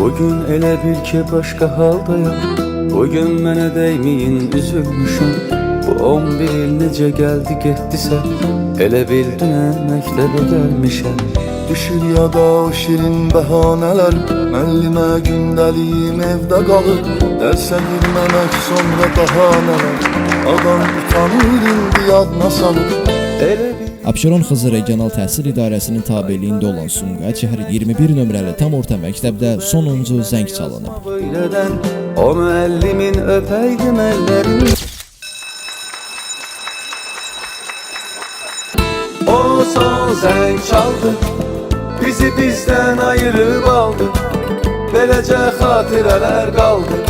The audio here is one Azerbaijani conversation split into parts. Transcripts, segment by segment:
Bugün elə bil ki başqa haldayam. Bugün mənə dəyməyin üzülmüşüm. Bu 11 il necə gəldi getdisə, elə bil dünən məktəbə gəlmişəm. Düşür yada o şirin bəhanələr, müəllimə gündəliyim evdə qalır. Dərsə girməmək sonra daha nələr, adam utanır indi yadına salır. Abşeron Xızı Regional Təhsil İdarəsinin tabeliyində olan Sumqayıt şəhəri 21 nömrəli tam orta məktəbdə sonuncu zəng çalınıb. O müəllimin öpəydim əllərini. O son zəng çaldı, bizi bizdən ayırıb aldı. Beləcə xatirələr qaldı.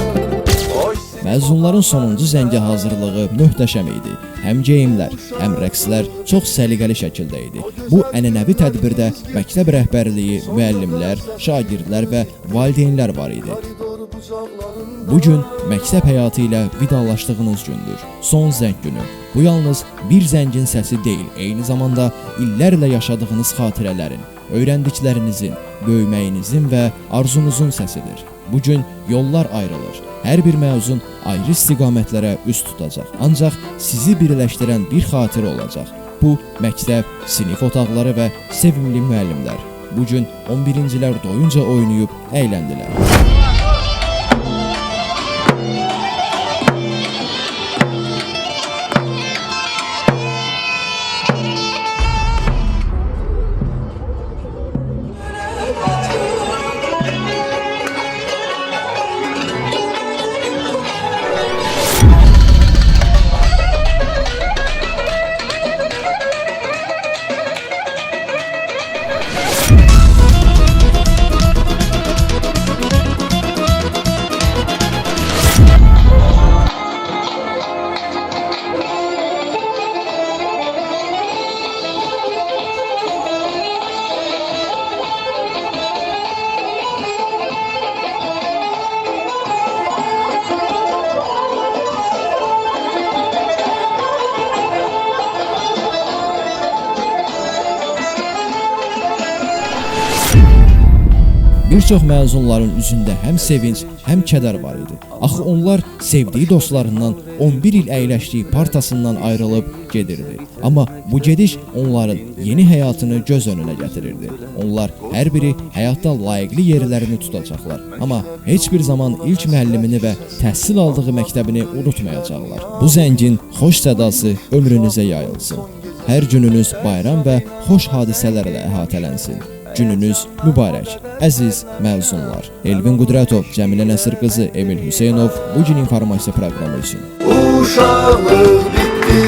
Məzunların sonuncu zəngə hazırlığı möhtəşəm idi. Həm geyimlər, həm rəqslər çox səliqəli şəkildə idi. Bu ənənəvi tədbirdə məktəb rəhbərliyi, müəllimlər, şagirdlər və valideynlər var idi. Bu gün məktəb həyatı ilə vidalaşdığınız gündür. Son zəng günü. Bu yalnız bir zəngin səsi deyil, eyni zamanda illərlə yaşadığınız xatirələrin, öyrəndiklərinizin, böyüməyinizin və arzunuzun səsidir. Bu gün yollar ayrılır. Hər bir məzun ayrı istiqamətlərə üst tutacaq. Ancaq sizi birləşdirən bir xatirə olacaq. Bu, məktəb, sinif otaqları və sevimli müəllimlər. Bu gün 11-cilər doyunca oynayıb əyləndilər. Bir çox məzunların üzündə həm sevinç, həm kədər var idi. Axı onlar sevdiyi dostlarından 11 il əyləşdiyi partasından ayrılıb gedirdi. Amma bu gediş onların yeni həyatını göz önünə gətirirdi. Onlar hər biri həyatda layiqli yerlərini tutacaqlar. Amma heç bir zaman ilk müəllimini və təhsil aldığı məktəbini unutmayacaqlar. Bu zəngin xoş sədası ömrünüzə yayılsın. Hər gününüz bayram və xoş hadisələrlə əhatələnsin. Gününüz mübarək, əziz məzunlar. Elvin Qudratov, Cəmilə Nəsir qızı, Emil Hüseynov bu gün informasiya proqramı üçün. Uşaqlıq bitdi,